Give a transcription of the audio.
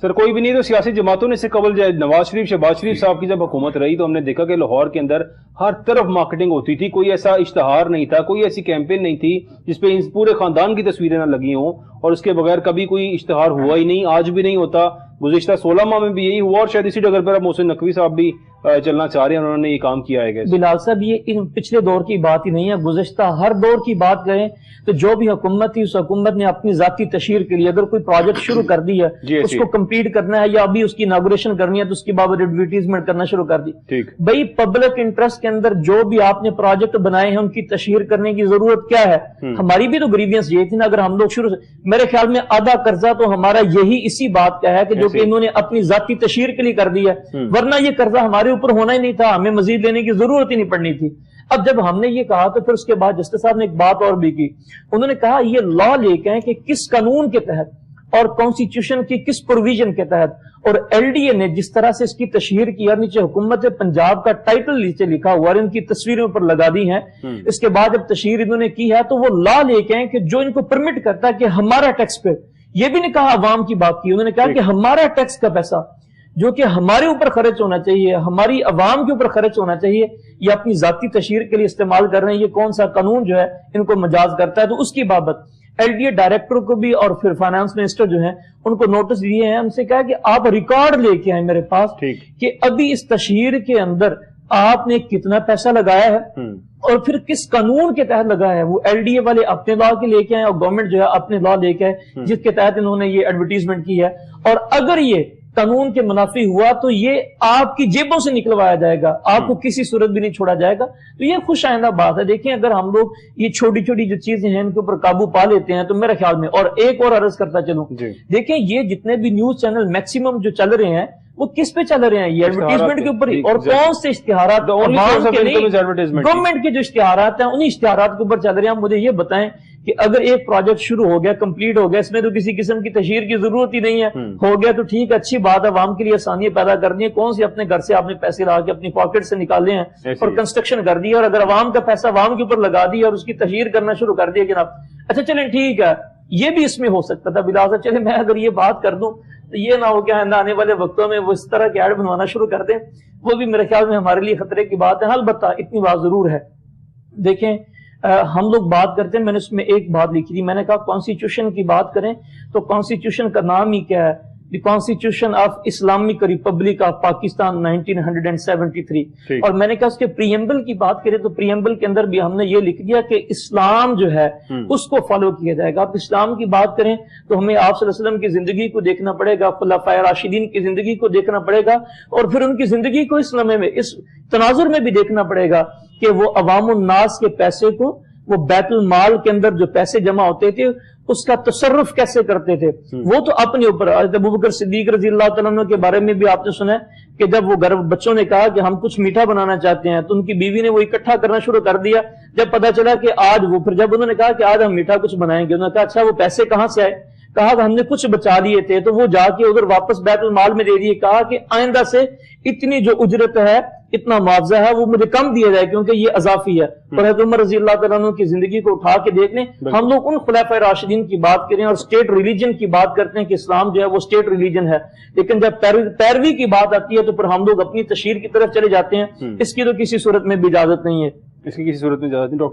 سر کوئی بھی نہیں تو سیاسی جماعتوں نے اس سے قبل نواز شریف شہباز شریف صاحب کی جب حکومت رہی تو ہم نے دیکھا کہ لاہور کے اندر ہر طرف مارکیٹنگ ہوتی تھی، کوئی ایسا اشتہار نہیں تھا، کوئی ایسی کیمپین نہیں تھی جس پہ پورے خاندان کی تصویریں نہ لگی ہوں، اور اس کے بغیر کبھی کوئی اشتہار ہوا ہی نہیں، آج بھی نہیں ہوتا، گزشتہ 16 ماہ میں بھی یہی ہوا، اور شاید اسی جگہ پر محسن نقوی صاحب بھی چلنا چاہ رہے ہیں، انہوں نے یہ کام کیا ہے۔ بلال صاحب یہ پچھلے دور کی بات ہی نہیں ہے، گزشتہ ہر دور کی بات کریں تو جو بھی حکومت تھی اس حکومت نے اپنی ذاتی تشہیر کے لیے اگر کوئی پروجیکٹ شروع کر دی ہے اس کو کمپلیٹ کرنا ہے یا ابھی اس کی اناگوریشن کرنی ہے تو اس کے بابت ایڈورٹیزمنٹ کرنا شروع کر دی۔ بھائی پبلک انٹرسٹ کے اندر جو بھی آپ نے پروجیکٹ بنائے ہیں ان کی تشہیر کرنے کی ضرورت کیا ہے؟ ہماری بھی تو گریوینس یہ تھی نا، اگر ہم لوگ شروع سے میرے خیال میں آدھا قرضہ تو ہمارا یہی اسی بات کا ہے کہ جو کہ انہوں نے اپنی ذاتی تشہیر کے لیے کر دی ہے، ورنہ یہ قرضہ ہمارے اوپر ہونا ہی نہیں تھا، ہمیں مزید لینے کی ضرورت ہی نہیں پڑنی تھی۔ اب جب ہم نے یہ کہا تو پھر اس کے بعد جسٹس صاحب نے ایک بات اور بھی کی، انہوں نے کہا یہ لا لے کے کہ کس قانون کے تحت اور کانسٹیٹیوشن کی کس پروویژن کے تحت، اور ایل ڈی اے نے جس طرح سے اس کی تشہیر کی اور نیچے حکومت پنجاب کا ٹائٹل نیچے لکھا ہوا اور ان کی تصویروں پر لگا دی ہیں، اس کے بعد جب تشہیر انہوں نے کی ہے تو وہ لا لے کے کہ جو ان کو پرمٹ کرتا ہے کہ ہمارا ٹیکس پہ، یہ بھی نہیں کہا عوام کی بات کی، انہوں نے کہا کہ ہمارا ٹیکس کا پیسہ جو کہ ہمارے اوپر خرچ ہونا چاہیے، ہماری عوام کے اوپر خرچ ہونا چاہیے، یہ اپنی ذاتی تشہیر کے لیے استعمال کر رہے ہیں، یہ کون سا قانون جو ہے ان کو مجاز کرتا ہے؟ تو اس کی بابت ایل ڈی اے ڈائریکٹر کو بھی اور پھر فائنانس منسٹر جو ہیں ان کو نوٹس دیے ہیں، ان سے کہا کہ آپ ریکارڈ لے کے آئیں میرے پاس کہ ابھی اس تشہیر کے اندر آپ نے کتنا پیسہ لگایا ہے اور پھر کس قانون کے تحت لگایا ہے۔ وہ ایل ڈی اے والے اپنے لا کے لے کے آئے اور گورنمنٹ جو ہے اپنے لا لے کے آئے جس کے تحت انہوں نے یہ ایڈورٹیزمنٹ کی ہے، اور اگر یہ قانون کے منافی ہوا تو یہ آپ کی جیبوں سے نکلوایا جائے گا، آپ کو کسی صورت بھی نہیں چھوڑا جائے گا۔ تو یہ خوش آئندہ بات ہے۔ دیکھیں اگر ہم لوگ یہ چھوٹی چھوٹی جو چیزیں ہیں ان کے اوپر قابو پا لیتے ہیں تو میرے خیال میں، اور ایک اور عرض کرتا چلوں، دیکھیں یہ جتنے بھی نیوز چینل میکسیمم جو چل رہے ہیں وہ کس پہ چل رہے ہیں؟ یہ ایڈورٹیزمنٹ کے اوپر ہی، اور کون سے اشتہارات؟ گورنمنٹ کے جو اشتہارات ہیں انہی اشتہارات کے اوپر چل رہے ہیں۔ مجھے یہ بتائیں کہ اگر ایک پروجیکٹ شروع ہو گیا، کمپلیٹ ہو گیا، اس میں تو کسی قسم کی تشہیر کی ضرورت ہی نہیں ہے، ہو گیا تو ٹھیک، اچھی بات ہے، عوام کے لیے آسانیاں پیدا کر دی ہیں، کون سے اپنے گھر سے آپ نے پیسے لا کے اپنی پاکٹ سے نکالے ہیں اور کنسٹرکشن کر دی، اور اگر عوام کا پیسہ عوام کے اوپر لگا دیا اور اس کی تشہیر کرنا شروع کر دیا جناب، اچھا چلیں ٹھیک ہے، یہ بھی اس میں ہو سکتا تھا بلازا، چلیں میں اگر یہ بات کر دوں تو یہ نہ ہو کہ آنے والے وقتوں میں وہ اس طرح کے ایڈ بنوانا شروع کر دیں، وہ بھی میرے خیال میں ہمارے لیے خطرے کی بات ہے۔ البتہ اتنی بات ضرور ہے، دیکھیں ہم لوگ بات کرتے ہیں، میں نے اس میں ایک بات لکھی تھی، میں نے کہا کانسٹیٹیوشن کی بات کریں تو کانسٹیٹیوشن کا نام ہی کیا ہے؟ The constitution of Islamic republic of Pakistan 1973، اور میں نے کہا اس کے پریمبل کی بات کریں تو پریمبل کے اندر بھی ہم نے یہ لکھ دیا کہ اسلام جو ہے اس کو فالو کیا جائے گا۔ آپ اسلام کی بات کریں تو ہمیں آپ صلی اللہ علیہ وسلم کی زندگی کو دیکھنا پڑے گا، خلفائے راشدین کی زندگی کو دیکھنا پڑے گا، اور پھر ان کی زندگی کو اس لمحے میں، اس تناظر میں بھی دیکھنا پڑے گا کہ وہ عوام الناس کے پیسے کو، وہ بیت المال کے اندر جو پیسے جمع ہوتے تھے اس کا تصرف کیسے کرتے تھے، وہ تو اپنے اوپر۔ ابوبکر صدیق رضی اللہ تعالیٰ عنہ کے بارے میں بھی آپ نے سنا ہے کہ جب وہ گھر بچوں نے کہا کہ ہم کچھ میٹھا بنانا چاہتے ہیں تو ان کی بیوی نے وہ اکٹھا کرنا شروع کر دیا۔ جب پتا چلا کہ آج وہ، پھر جب انہوں نے کہا کہ آج ہم میٹھا کچھ بنائیں گے، انہوں نے کہا اچھا وہ پیسے کہاں سے آئے؟ کہا کہ ہم نے کچھ بچا لیے تھے، تو وہ جا کے ادھر واپس بیت المال میں دے دیے، کہا کہ آئندہ سے اتنی جو اجرت ہے، اتنا معاوضہ ہے، وہ مجھے کم دیا جائے کیونکہ یہ اضافی ہے۔ اور حضرت عمر رضی اللہ تعالیٰ عنہ کی زندگی کو اٹھا کے دیکھ لیں، ہم لوگ ان خلفائے راشدین کی بات کریں اور اسٹیٹ ریلیجن کی بات کرتے ہیں کہ اسلام جو ہے وہ اسٹیٹ ریلیجن ہے، لیکن جب پیروی کی بات آتی ہے تو پھر ہم لوگ اپنی تشہیر کی طرف چلے جاتے ہیں۔ اس کی تو کسی صورت میں بھی اجازت نہیں ہے، اس کی کسی صورت میں اجازت نہیں۔